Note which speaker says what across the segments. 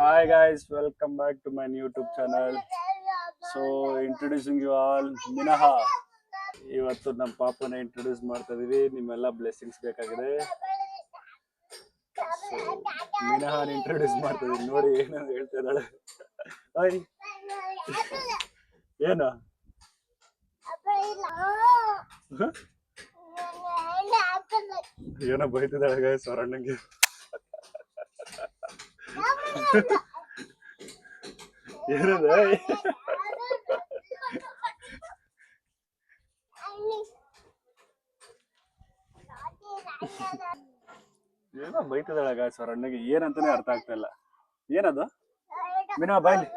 Speaker 1: Hi guys, welcome back to my YouTube channel. So introducing you all Minaha. ಇವತ್ತು ನಮ್ಮ ಪಾಪನ introduce ಮಾಡ್ತಾ ಇದೀವಿ. ನಿಮ್ಮೆಲ್ಲ ಬ್ಲೆಸ್ಸಿಂಗ್ಸ್ ಬೇಕಾಗಿದೆ. ಸೊ ಮಿನಹಾನ್ ಇಂಟ್ರೊಡ್ಯೂಸ್ ಮಾಡ್ತಾ ಇದೀನಿ. ನೋಡಿ ಏನಂತ ಹೇಳ್ತಾ ಇದ್ದಾಳೆ. ಹಾಯ್ ಏನು ಏನೋ ಬೈತಿದ್ದಾಳೆ ಗೈಸ್ ಅವರಣ್ಣಂಗೆ. ಏನದ ಏನೋ ಬೈತಿದ್ದಾಳೆ ಗೈಸ್ ಅವರಣ್ಣಗೆ. ಏನಂತಾನೆ ಅರ್ಥ ಆಗ್ತಾ ಇಲ್ಲ. ಏನದು ಮಿನಾ ಬಾಯ್ಲಿ.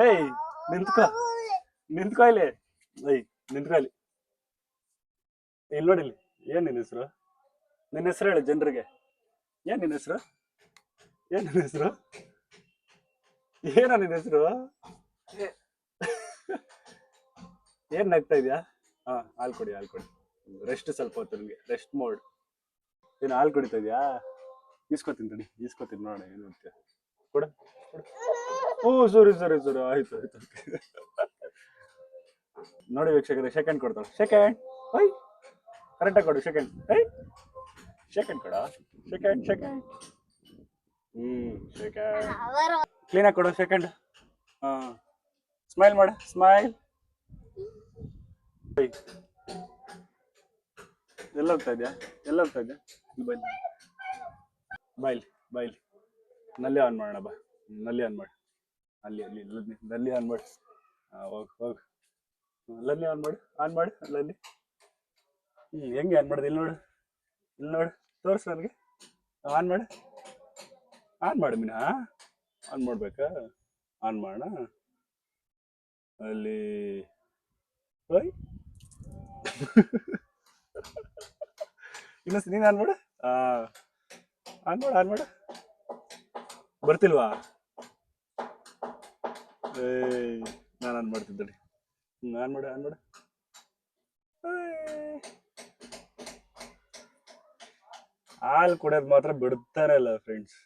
Speaker 1: ಏಯ್ ನಿಂತ್ಕೋ ನಿಂತ್ಕೋ ಇಲ್ಲಿ. ಏಯ್ ನಿಂತ್ಕೋ ಇಲ್ಲಿ. ಇಲ್ಲಿ ನೋಡಿ ಇಲ್ಲಿ. ಏನ್ ನಿನ್ನ ಹೆಸರು? ನಿನ್ನ ಹೆಸರು ಹೇಳಿ ಜನರಿಗೆ. ಏನ್ ನಿನ್ನ ಹೆಸರು? ಏನ್ ನಿನ್ನ ಹೆಸರು? ಏನೋ ನಿನ್ನ ಹೆಸರು? ಏನ್ ನಗ್ತಾ ಇದ್ಯಾ? ಹಾ ಹಾಲು ಕೊಡಿ ಹಾಲು ಕೊಡಿ. ರೆಸ್ಟ್ ಸ್ವಲ್ಪ ಹೊತ್ತು ನಿಮ್ಗೆ ರೆಸ್ಟ್ ಮೋಡ್. ಏನು ಹಾಲು ಕುಡಿತಾ ಇದ್ಯಾ? ಈಸ್ಕೊತೀನಿ ತಡಿ ಈಸ್ಕೊತೀನಿ ನೋಡ ಏನು ಅಂತ ಕೊಡ. ಓ ಸರಿ ಸರಿ ಸರಿ ಆಯ್ತು ಆಯ್ತು. ನೋಡಿ ವೀಕ್ಷಕರೇ ಸೆಕೆಂಡ್ ಕೊಡ್ತಾಳೆ. ಸೆಕೆಂಡ್ ಐ ಕರೆಕ್ಟಾಗಿ ಕೊಡು. ಸೆಕೆಂಡ್ ಐ ಸೆಕೆಂಡ್ ಕೊಡ. ಸೆಕೆಂಡ್ ಸೆಕೆಂಡ್ ಸೆಕೆಂಡ್ ಕ್ಲೀನಾಗಿ ಕೊಡು. ಸೆಕೆಂಡ್ ಹಾ ಸ್ಮೈಲ್ ಮಾಡ. ಸ್ಮೈಲ್. ಎಲ್ಲ ಹೋಗ್ತಾ ಇದೆಯಾ? ಎಲ್ಲ ಹೋಗ್ತಾ ಇದೆಯಾ? ಬೈಲ್ ಬಾಯ್ಲಿ ಬಾಯ್ಲಿ. ನಲ್ಲಿ ಆನ್ ಮಾಡೋಣ ಬಾ. ನಲ್ಲಿ ಆನ್ ಮಾಡಿ. ಅಲ್ಲಿ ಅಲ್ಲಿ ನಲ್ಲಿ ಆನ್ ಮಾಡಿ. ಹೋಗ್ ಹೋಗ್ ನಲ್ಲಿ ಆನ್ ಮಾಡಿ. ಆನ್ ಮಾಡಿ ನಲ್ಲಿ. ಹೆಂಗೆ ಆನ್ ಮಾಡಿದೆ? ಇಲ್ಲಿ ನೋಡು ಇಲ್ಲಿ ನೋಡು ತೋರಿಸು ನನಗೆ. ಆನ್ ಮಾಡಿ. ಆನ್ ಮಾಡಿ ಮೀನಾ. ಆನ್ ಮಾಡ್ಬೇಕಾ? ಆನ್ ಮಾಡೋಣ ಅಲ್ಲಿ. ಓಯ್ ಇನ್ನೊಂದು ನೀನು ಆನ್ ಮಾಡು. ಆನ್ ಮಾಡು ಆನ್ ಮಾಡು. ಬರ್ತಿಲ್ವಾ? ಏಯ್ ನಾನು ಆನ್ ಮಾಡ್ತಿದ್ದೆ. ಆನ್ ಮಾಡು ಆನ್ ಮಾಡು. ಹಾಲು ಕುಡಿಯೋದು ಮಾತ್ರ ಬಿಡ್ತಾನೆ ಇಲ್ಲ ಫ್ರೆಂಡ್ಸ್.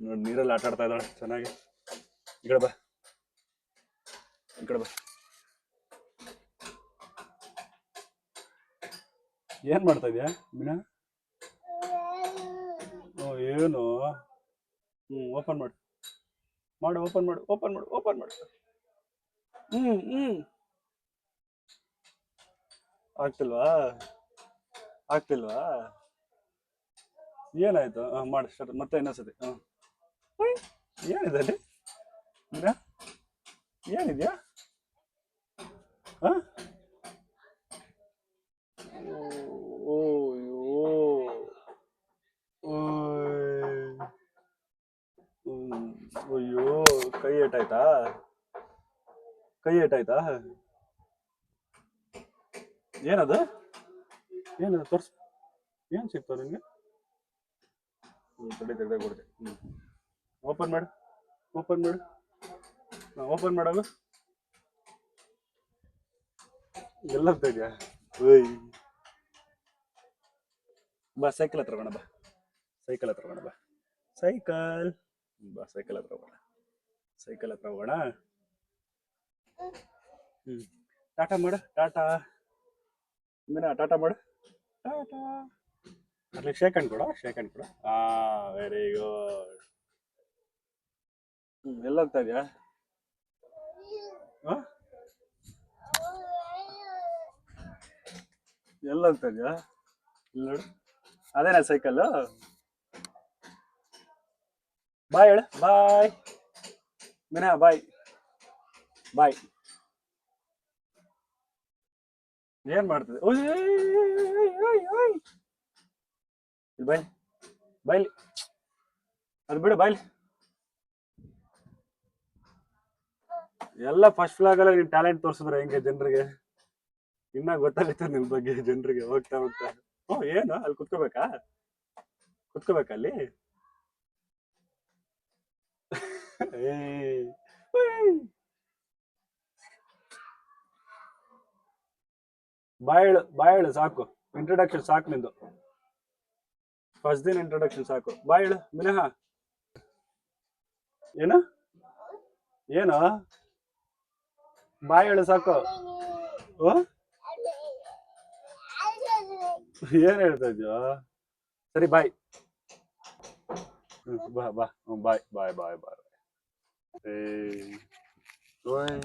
Speaker 1: ನೋಡಿ ನೀರಲ್ಲಿ ಆಟ ಆಡ್ತಾ ಇದ್ದಾಳೆ ಚೆನ್ನಾಗಿ. ಈ ಕಡೆ ಬಾ ಈ ಕಡೆ ಬಾ. ಏನ್ ಮಾಡ್ತಾ ಇದೀಯಾ ಮೀನಾ? ಏನು ಓಪನ್ ಮಾಡು ಮಾಡು. ಓಪನ್ ಮಾಡು ಓಪನ್ ಮಾಡು ಓಪನ್ ಮಾಡು. ಆಗ್ತಿಲ್ವಾ? ಆಗ್ತಿಲ್ವಾ? ಏನಾಯ್ತು? ಮಾಡಿ ಸ್ಟಾರ್ಟ್ ಮತ್ತೆ ಇನ್ನೊಂದ್ಸತಿ. ಏನಿದೆ ಅಲ್ಲಿ ಮೀನಾ? ಏನಿದ್ಯಾ? ಅಯ್ಯೋ ಕೈ ಏಟಾಯ್ತಾ? ಕೈ ಏಟಾಯ್ತಾ? ಏನದು? ಏನದು ತೋರ್ಸು. ಏನ್ ಸಿಗ್ತಾವ ನಿನ್ಗೆ? ತಡೆ ತೆಗ್ದಾಗ ಕೊಡ್ತೆ. ಓಪನ್ ಮಾಡು ಓಪನ್ ಮಾಡು. ಓಪನ್ ಮಾಡೋದು. ಎಲ್ಲ ಹೋಗ್ತಾ ಇದೆಯಾ? ಓಯ್ ಬಾ ಸೈಕಲ್ ಹತ್ರ ಹೋಗೋಣ ಬಾ. ಸೈಕಲ್ ಹತ್ರ ಹೋಗೋಣ ಬಾ. ಸೈಕಲ್ ಬಾ ಸೈಕಲ್ ಹತ್ರ ಹೋಗೋಣ. ಸೈಕಲ್ ಹತ್ರ ಹೋಗೋಣ. ಟಾಟಾ ಮಾಡು. ಟಾಟಾ ಮೀನಾ ಟಾಟಾ ಮಾಡು. ಟಾಟಾ ಅಲ್ಲಿ ಶೇಕ್ ಹ್ಯಾಂಡ್ ಕೊಡ. ಶೇಕ್ ಹ್ಯಾಂಡ್ ಕೊಡ. Very good. ಎಲ್ಲ ಹೋಗ್ತಾ ಇದೆಯಾ? ಎಲ್ಲ ಹೋಗ್ತಾ ಇದೆಯಾ? ಇಲ್ಲಿ ನೋಡು. ಅದೇನಾ ಸೈಕಲ್? ಬಾಯ್ ಹೇಳು. ಬಾಯ್ ಮೀನಾ. ಬಾಯ್ ಬಾಯ್. ಏನ್ ಮಾಡ್ತದೆ? ಬಾಯ್ ಬಾಯ್ಲಿ. ಅದು ಬಿಡು ಬಾಯ್ಲಿ. ಎಲ್ಲ ಫಸ್ಟ್ ಫ್ಲಾಗ್ ಅಲ್ಲಿ ನೀನ್ ಟ್ಯಾಲೆಂಟ್ ತೋರಿಸಿದ್ರೆ ಹೆಂಗೆ ಜನರಿಗೆ? ಇನ್ನ ಗೊತ್ತಾಗುತ್ತೆ ನಿಮ್ ಬಗ್ಗೆ ಜನರಿಗೆ ಹೋಗ್ತಾ ಹೋಗ್ತಾ. ಏನು ಅಲ್ಲಿ ಕುತ್ಕೋಬೇಕಾ? ಕುತ್ಕೋಬೇಕಾ ಅಲ್ಲಿ? ಬಾಯ್ ಹೇಳು ಸಾಕು. ಇಂಟ್ರೊಡಕ್ಷನ್ ಸಾಕು ನಿಂದು. ಫಸ್ಟ್ ದಿನ ಇಂಟ್ರೊಡಕ್ಷನ್ ಸಾಕು. ಬಾಯ್ ಹೇಳು ಮಿನಹ. ಏನು ಏನು ಬಾಯ್ ಹೇಳು ಸಾಕು. ಓ ಏನ್ ಹೇಳ್ತಾ ಇದ್ಯೋ? ಸರಿ ಬಾಯ್. ಬಾ ಬಾ ಬಾಯ್ ಬಾಯ್ ಬಾಯ್ ಬಾಯ್. ಏ ಓಯ್